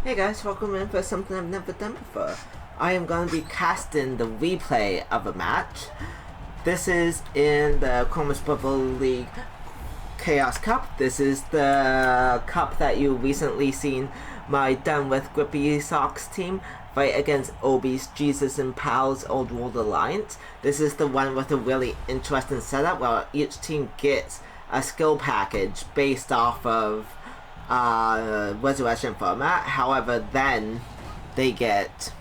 Hey guys, welcome in for something I've never done before. I am going to be casting the replay of a match. This is in the Chromus Bubble League Chaos Cup. This is the cup that you recently seen my Done With Grippy Socks team fight against Obi's Jesus and Pal's Old World Alliance. This is the one with a really interesting setup where each team gets a skill package based off of resurrection format. However, then they get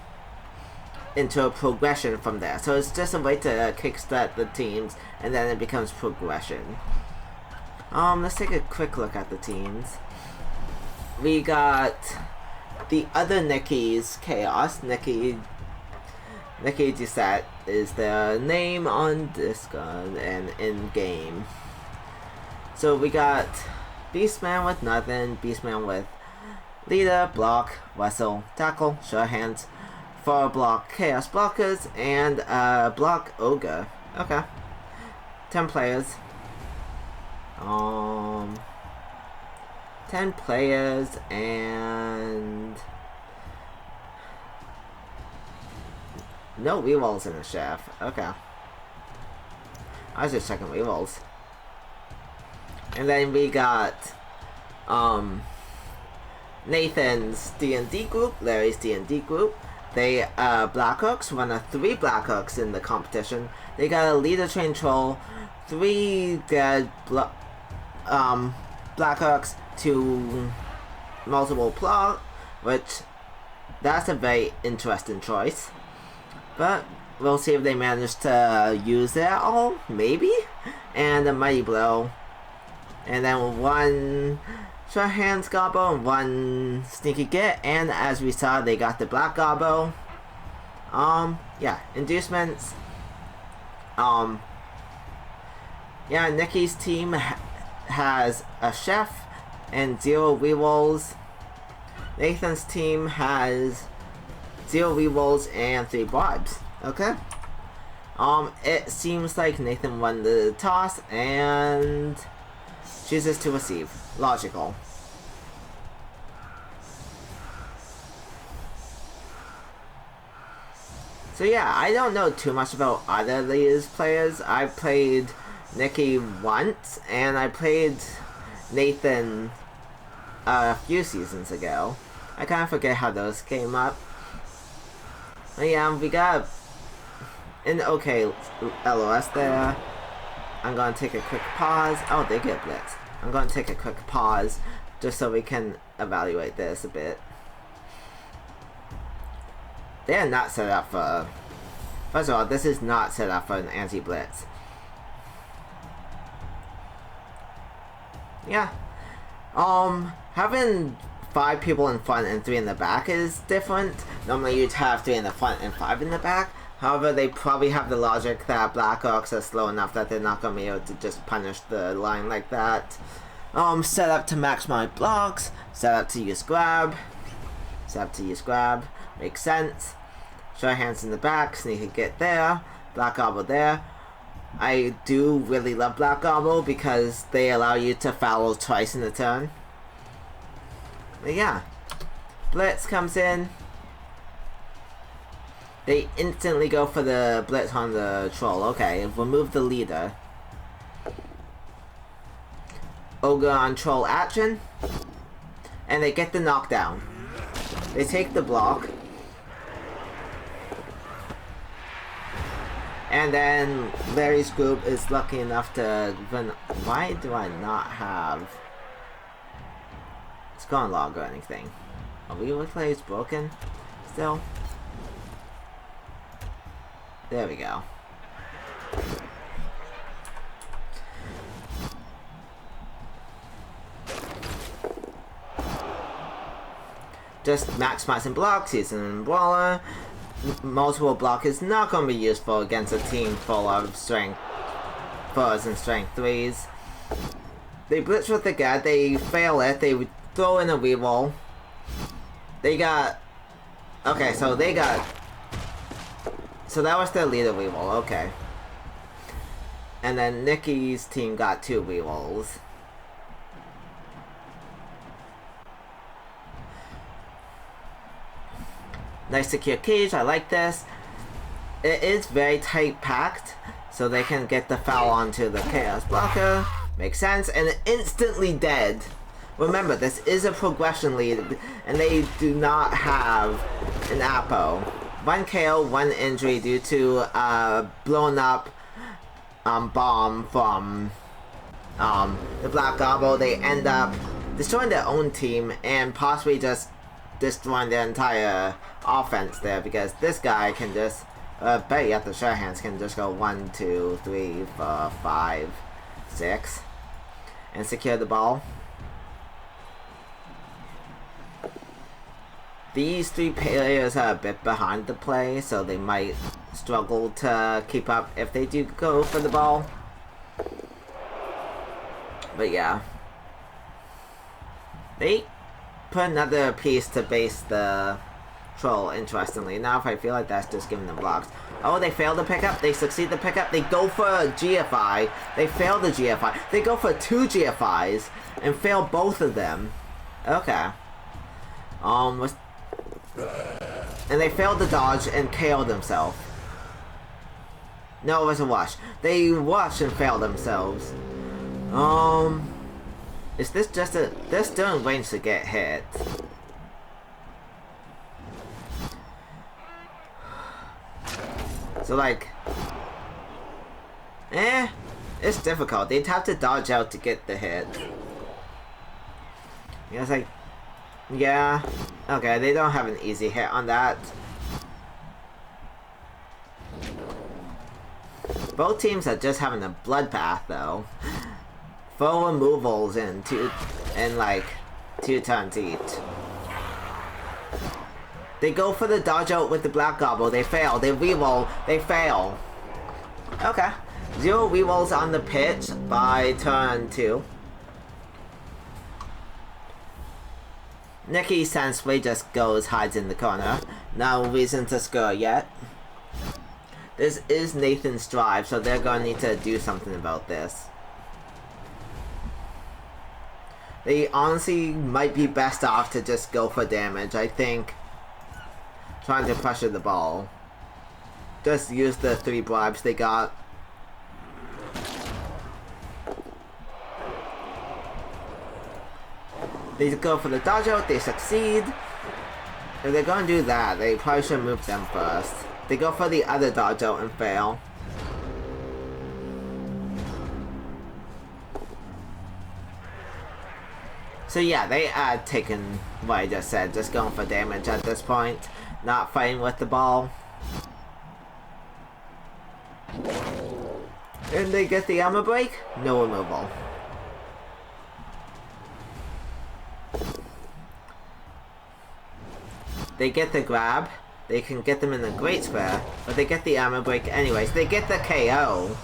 into a progression from there. So it's just a way to kickstart the teams, and then it becomes progression. Let's take a quick look at the teams. We got the other Nikki's Chaos. Nikki Ducote is their name on Discord and in game. So we got Beastman with nothing, Beastman with leader, block, wrestle, tackle, sure hands, 4 block chaos blockers, and block ogre. Okay. 10 players. 10 players and no rerolls in the chef. Okay. I was just checking rerolls. And then we got Nathan's D&D group, Larry's D&D group. They Blackhawks, one of 3 Blackhawks in the competition. They got a leader train troll, 3 dead Blackhawks, 2 multiple plot, which that's a very interesting choice. But we'll see if they manage to use it all, maybe. And a mighty blow. And then 1 short hands gobbo and 1 sneaky get, and as we saw, they got the black gobbo. Yeah, inducements. Yeah, Nikki's team has a chef and 0 rerolls. Nathan's team has 0 rerolls and 3 bribes. Okay. It seems like Nathan won the toss and chooses to receive. Logical. So yeah, I don't know too much about either of these players. I played Nikki once, and I played Nathan a few seasons ago. I kind of forget how those came up. But yeah, we got an okay LOS there. I'm gonna take a quick pause. Oh, they get blitzed. I'm going to take a quick pause just so we can evaluate this a bit. They are not set up for... First of all, this is not set up for an anti-blitz. Yeah. Having 5 people in front and 3 in the back is different. Normally you'd have 3 in the front and 5 in the back. However, they probably have the logic that Blackhawks are slow enough that they're not going to be able to just punish the line like that. Set up to max my blocks. Set up to use grab. Set up to use grab. Makes sense. Short hands in the back. Sneak and get there. Black Gobble there. I do really love Black Gobble because they allow you to foul twice in a turn. But yeah. Blitz comes in. They instantly go for the blitz on the troll. Okay, remove the leader. Ogre on troll action. And they get the knockdown. They take the block. And then Larry's group is lucky enough to run. Why do I not have Score log or anything? Are replays broken still? There we go. Just maximizing blocks, using Brawler. Multiple block is not going to be useful against a team full of strength 4s and strength 3s. They blitz with the guard, they fail it, they throw in a reroll. They got... Okay, so they got... So that was their leader reroll, okay. And then Nikki's team got 2 rerolls. Nice secure cage, I like this. It is very tight packed, so they can get the foul onto the Chaos Blocker. Makes sense, and instantly dead. Remember, this is a progression lead, and they do not have an Apo. 1 KO, 1 injury due to a blown up bomb from the Black Gobble. They end up destroying their own team and possibly just destroying their entire offense there, because this guy can just, bet yet the sure hands can just go 1, 2, 3, 4, 5, 6 and secure the ball. These 3 players are a bit behind the play, so they might struggle to keep up if they do go for the ball. But yeah. They put another piece to base the troll, interestingly enough. I feel like that's just giving them blocks. Oh, they fail the pickup. They succeed the pickup. They go for a GFI. They fail the GFI. They go for 2 GFIs and fail both of them. Okay. And they failed to dodge and KO themselves. No, it was a wash. They washed and failed themselves. Is this just a... They're still in range to get hit. So like... it's difficult. They'd have to dodge out to get the hit. You know, it's like... Yeah. Okay, they don't have an easy hit on that. Both teams are just having a bloodbath though. 4 removals in like 2 turns each. They go for the dodge out with the Black Gobble. They fail. They reroll. They fail. Okay. 0 rerolls on the pitch by turn 2. Nikki sensibly just goes, hides in the corner. No reason to score yet. This is Nathan's drive, so they're gonna need to do something about this. They honestly might be best off to just go for damage, I think. Trying to pressure the ball. Just use the 3 bribes they got. They go for the dodge out, they succeed. If they're gonna do that, they probably should move them first. They go for the other dodge out and fail. So yeah, they had taken what I just said, just going for damage at this point, not fighting with the ball. And they get the armor break, no removal. They get the grab, they can get them in a great square, but they get the armor break anyways. They get the KO.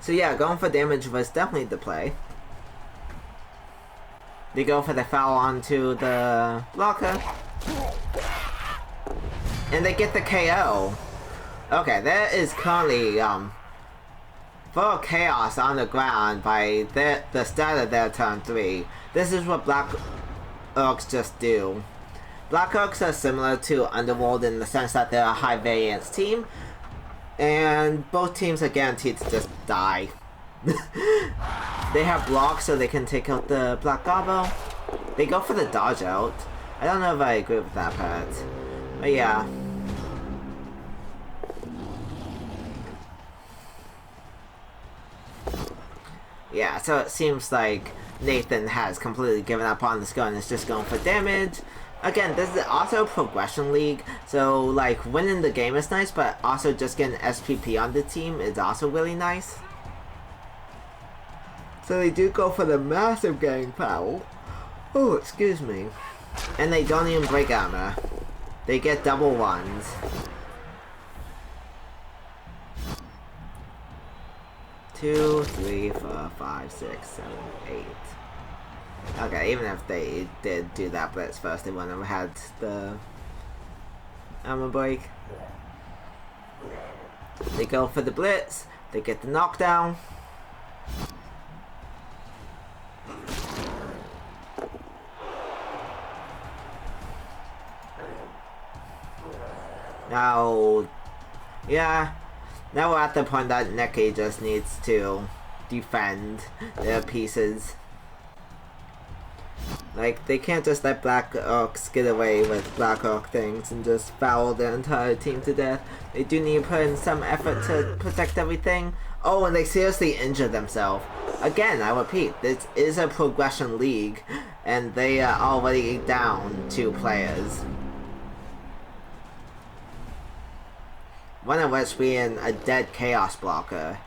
So yeah, going for damage was definitely the play. They go for the foul onto the blocker. And they get the KO. Okay, there is currently full chaos on the ground by the start of their turn 3. This is what Black Orcs just do. Black Orcs are similar to Underworld in the sense that they're a high variance team, and both teams are guaranteed to just die. They have blocks so they can take out the Black Gobble. They go for the dodge out. I don't know if I agree with that part, but yeah. Yeah, so it seems like Nathan has completely given up on the score and is just going for damage. Again, this is also a progression league, so like winning the game is nice, but also just getting SPP on the team is also really nice. So they do go for the massive gang foul. Oh, excuse me. And they don't even break armor. They get double ones. Two, 3, 4, 5, 6, 7, 8. Okay, even if they did do that blitz first, they wouldn't have had the armor break. They go for the blitz, they get the knockdown. Now, yeah, now we're at the point that Nikki just needs to defend their pieces. Like, they can't just let Black Orcs get away with Black Orc things and just foul their entire team to death. They do need to put in some effort to protect everything. Oh, and they seriously injure themselves. Again, I repeat, this is a progression league, and they are already down 2 players. One of which being a dead Chaos Blocker.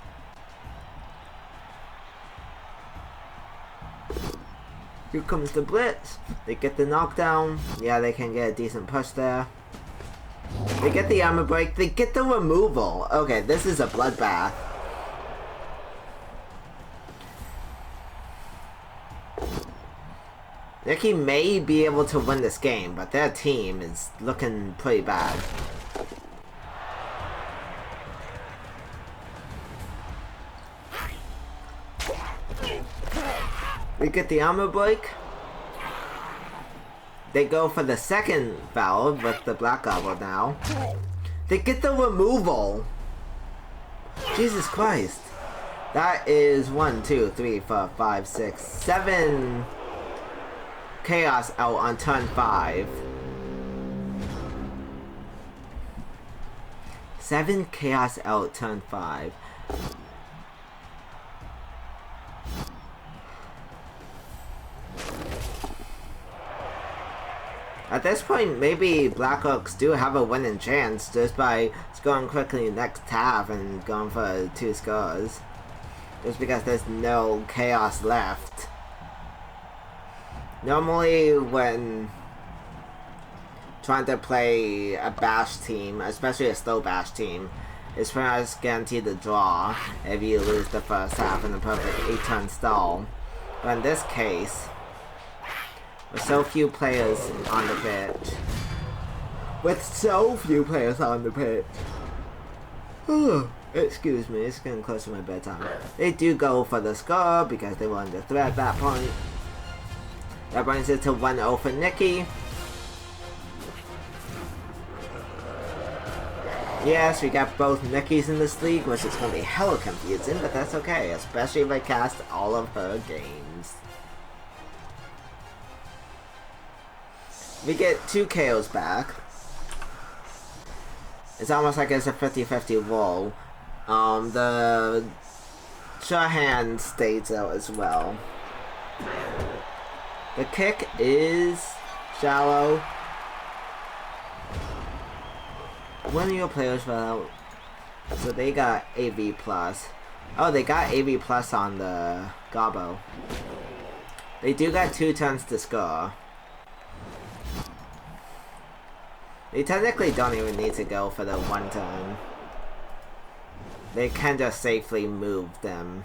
Here comes the Blitz. They get the knockdown. Yeah, they can get a decent push there. They get the armor break. They get the removal. Okay, this is a bloodbath. Nikki may be able to win this game, but their team is looking pretty bad. We get the armor break. They go for the second valve with the Black Goblin now. They get the removal. Jesus Christ. That is 1, 2, 3, 4, 5, 6, 7 Chaos out on turn 5. 7 Chaos out turn 5. At this point, maybe Black Orcs do have a winning chance just by scoring quickly next tab and going for 2 scores. Just because there's no chaos left. Normally, when trying to play a bash team, especially a slow bash team, it's pretty much guaranteed to draw if you lose the first half in a perfect 8-turn stall. But in this case, with so few players on the pitch. Excuse me, it's getting close to my bedtime. They do go for the score because they wanted to threat at that point. That brings it to 1-0 for Nikki. Yes, we got both Nikkis in this league, which is going to be hella confusing, but that's okay, especially if I cast all of her games. We get 2 KOs back. It's almost like it's a 50-50 roll. The sure hand stays out as well. The kick is shallow. One of your players were out, so they got AV+. Oh, they got AV+ on the Gobbo. They do got 2 turns to score. They technically don't even need to go for the 1 turn. They can just safely move them.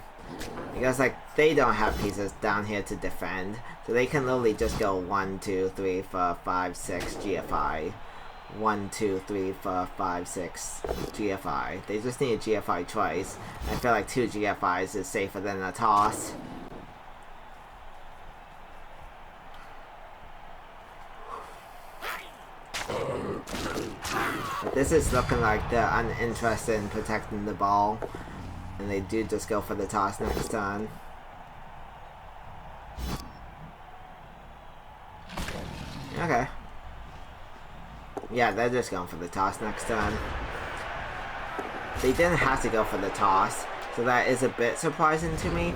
Because, like, they don't have pieces down here to defend. So they can literally just go 1, 2, 3, 4, 5, 6 GFI. 1, 2, 3, 4, 5, 6 GFI. They just need a GFI twice. I feel like 2 GFIs is safer than a toss. But this is looking like they're uninterested in protecting the ball. And they do just go for the toss next turn. Okay. Yeah, they're just going for the toss next turn. They didn't have to go for the toss, so that is a bit surprising to me.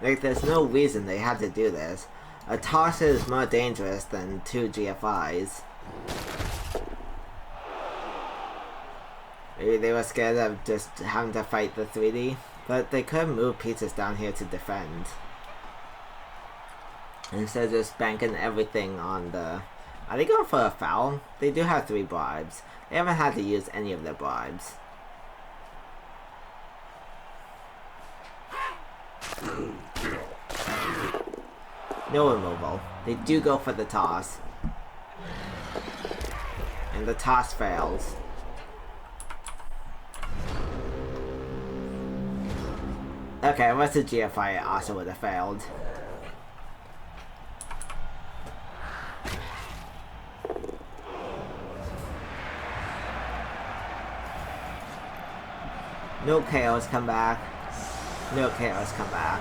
Like, there's no reason they had to do this. A toss is more dangerous than 2 GFIs. Maybe they were scared of just having to fight the 3D, but they could move pieces down here to defend. Instead of just banking everything on the... Are they going for a foul? They do have 3 bribes. They haven't had to use any of their bribes. No removal. They do go for the toss. And the toss fails. Okay, what's the GFI also would have failed. No KOs come back. No KOs come back.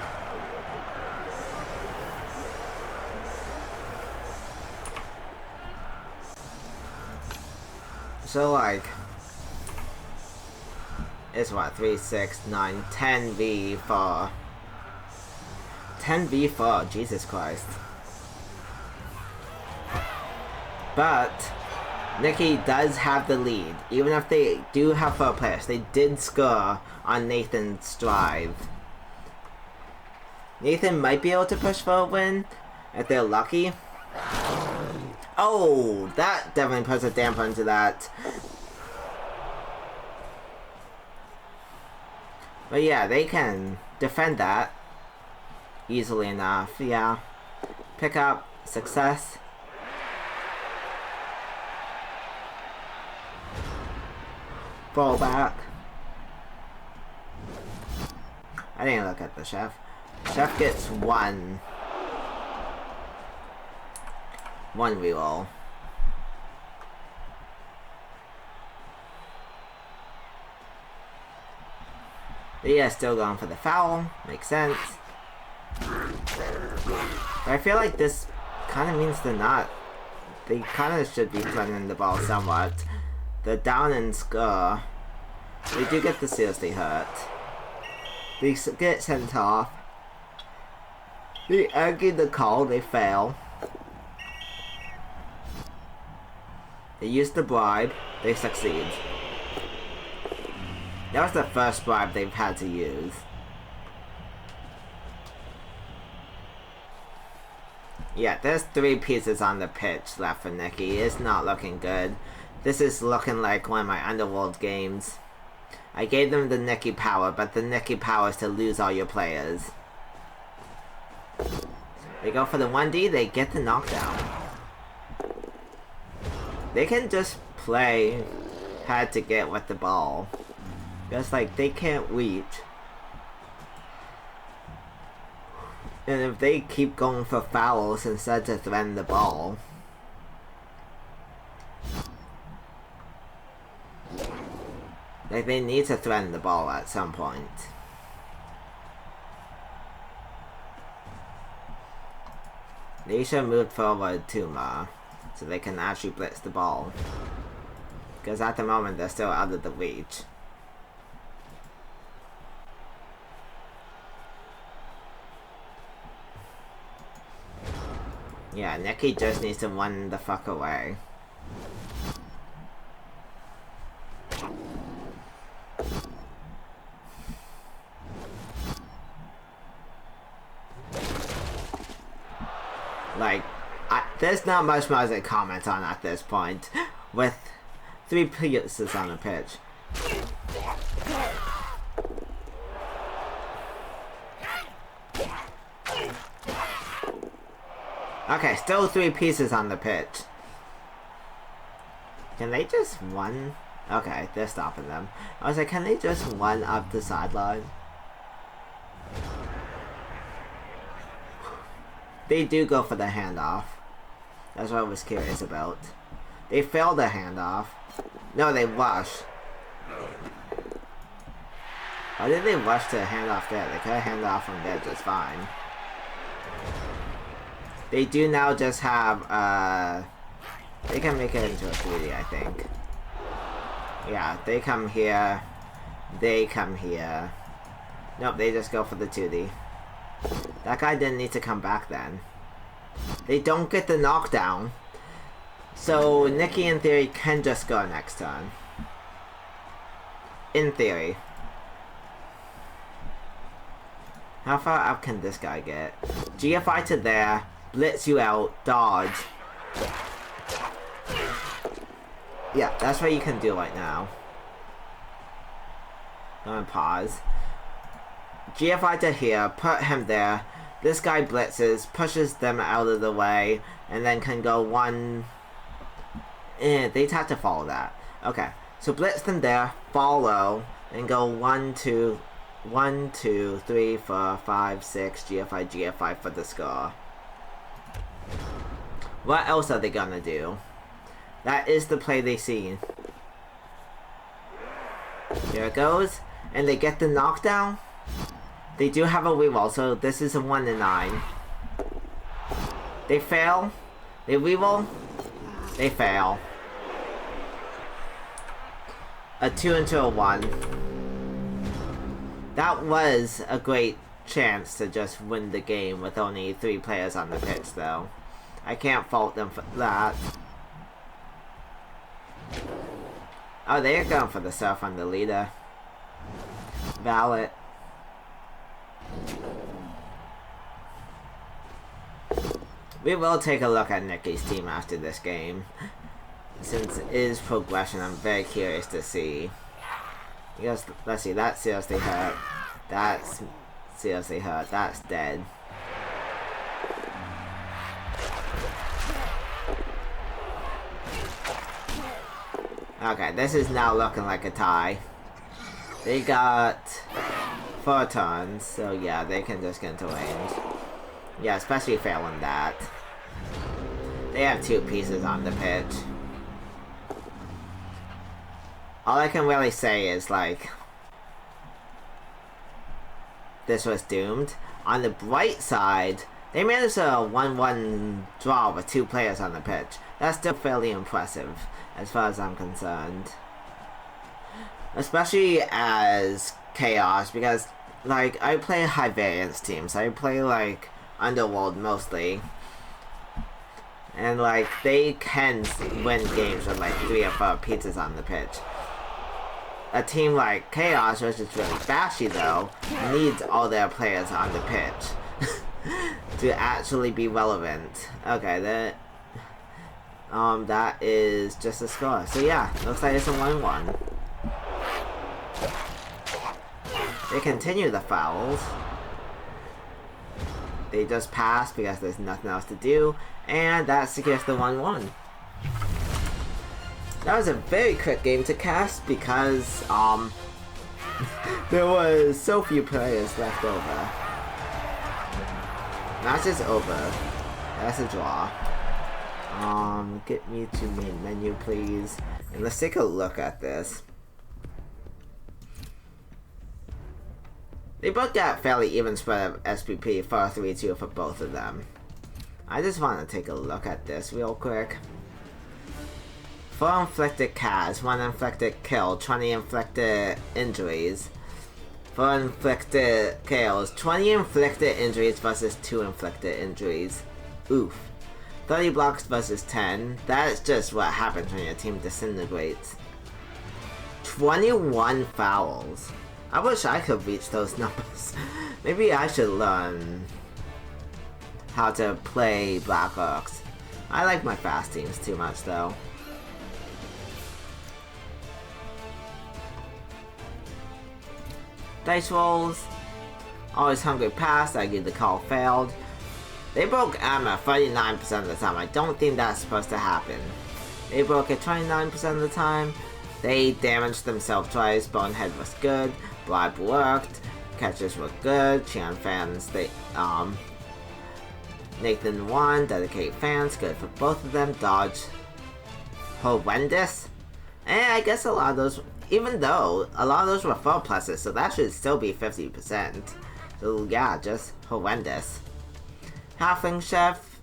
So like, it's what, 3, 6, 9, 10 v4. 10 v4, Jesus Christ. But Nikki does have the lead. Even if they do have 4 players, they did score on Nathan's drive. Nathan might be able to push for a win if they're lucky. Oh, that definitely puts a damper into that. But yeah, they can defend that easily enough. Yeah. Pick up. Success. Fall back. I didn't look at the chef. Chef gets one reroll. Yeah, still going for the foul. Makes sense. But I feel like this kind of means they're not. They kind of should be threatening the ball somewhat. They're down in score. They do get the seriously hurt. They get sent off. They argue the call. They fail. They use the bribe. They succeed. That was the first bribe they've had to use. Yeah, there's 3 pieces on the pitch left for Nikki. It's not looking good. This is looking like one of my Underworld games. I gave them the Nikki power, but the Nikki power is to lose all your players. They go for the 1D, they get the knockdown. They can just play hard to get with the ball. Because, like, they can't reach. And if they keep going for fouls instead to threaten the ball. Like, they need to threaten the ball at some point. They should move forward 2 more. So they can actually blitz the ball. Because at the moment, they're still out of the reach. Yeah, Nikki just needs to run the fuck away. Like, there's not much more to comment on at this point. With 3 pieces on the pitch. Okay, still 3 pieces on the pitch. Can they just run? Okay, they're stopping them. I was like, can they just run up the sideline? They do go for the handoff. That's what I was curious about. They failed the handoff. No, they rush. Why did they rush to hand off there? They could have handed off from there just fine. They do now just have, they can make it into a 3D, I think. Yeah, they come here. They come here. Nope, they just go for the 2D. That guy didn't need to come back then. They don't get the knockdown. So, Nikki, in theory, can just go next turn. In theory. How far up can this guy get? GFI to there. Blitz you out. Dodge. Yeah, that's what you can do right now. I'm gonna pause. GFI to here. Put him there. This guy blitzes. Pushes them out of the way. And then can go 1... they'd have to follow that. Okay. So blitz them there. Follow. And go 1, 2... 1, 2, 3, 4, 5, 6, GFI, GFI for the score. What else are they gonna do? That is the play they see. Here it goes. And they get the knockdown. They do have a reroll, so this is a 1 in 9. They fail. They reroll. They fail. A 2 into a 1. That was a great chance to just win the game with only 3 players on the pitch, though. I can't fault them for that. Oh, they're going for the surf on the leader. Valid. We will take a look at Nikki's team after this game. Since it is progression, I'm very curious to see. Because, let's see, that's seriously hurt. That's seriously hurt. That's dead. Okay, this is now looking like a tie. They got 4 turns, so yeah, they can just get into range. Yeah, especially failing that. They have 2 pieces on the pitch. All I can really say is, like, this was doomed. On the bright side, they managed a 1-1 draw with 2 players on the pitch. That's still fairly impressive, as far as I'm concerned. Especially as Chaos, because, like, I play high variance teams. I play, like, Underworld mostly. And, like, they can win games with, like, 3 or 4 pizzas on the pitch. A team like Chaos, which is really bashy, though, needs all their players on the pitch to actually be relevant. Okay, that is just a score. So yeah, looks like it's a 1-1. They continue the fouls. They just pass because there's nothing else to do, and that secures the 1-1. That was a very quick game to cast because, there was so few players left over. Match is over. That's a draw. Get me to main menu, please. And let's take a look at this. They both got fairly even spread of SPP, 4-3-2 for both of them. I just want to take a look at this real quick. 4 inflicted CAS, 1 inflicted kill, 20 inflicted injuries. 4 inflicted kills, 20 inflicted injuries versus 2 inflicted injuries. Oof. 30 blocks versus 10. That is just what happens when your team disintegrates. 21 fouls. I wish I could reach those numbers. Maybe I should learn how to play Black Orcs. I like my fast teams too much though. Dice rolls. Always hungry pass. I give the call failed. They broke armor 39% of the time. I don't think that's supposed to happen. They broke it 29% of the time. They damaged themselves twice. Bonehead was good. Bribe worked. Catches were good. Cheon fans, they Nathan won. Dedicate fans, good for both of them. Dodge horrendous. And I guess a lot of those, even though a lot of those were 4 pluses, so that should still be 50%. So yeah, just horrendous. Halfling Chef,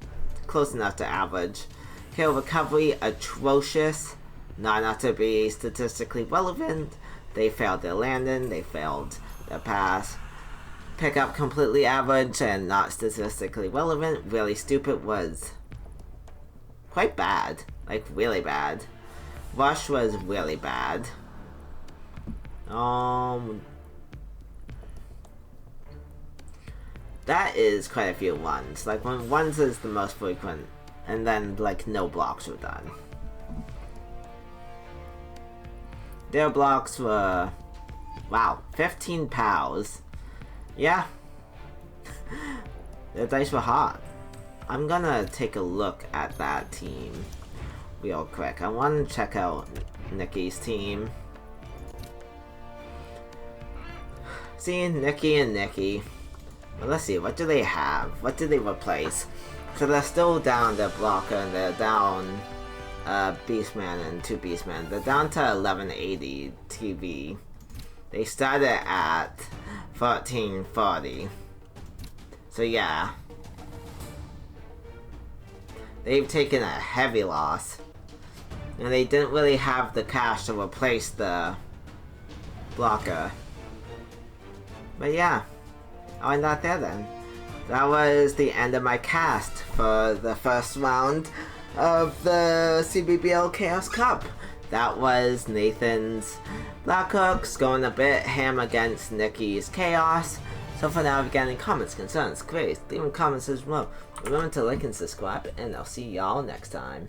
close enough to average. Kill recovery, atrocious. Not enough to be statistically relevant. They failed their landing, they failed their pass. Pickup completely average and not statistically relevant. Really stupid was quite bad. Like really bad. Rush was really bad. That is quite a few ones. Like when ones is the most frequent, and then like no blocks were done. Their blocks were, wow, 15 POWs. Yeah. Their dice were hot. I'm gonna take a look at that team real quick. I want to check out Nikki's team. See, Nikki and Nikki. Well, let's see, what do they have? What did they replace? So they're still down the blocker and they're down Beastman and 2 Beastmen. They're down to 1180 TV. They started at 1340. So yeah. They've taken a heavy loss. And they didn't really have the cash to replace the blocker. But yeah. I'll end that there then. That was the end of my cast for the first round of the CBBL Chaos Cup. That was Nathan's Blackhawks going a bit ham against Nikki's Chaos. So for now, if you got any comments, concerns, queries, leave them comments as well. Remember to like and subscribe, and I'll see y'all next time.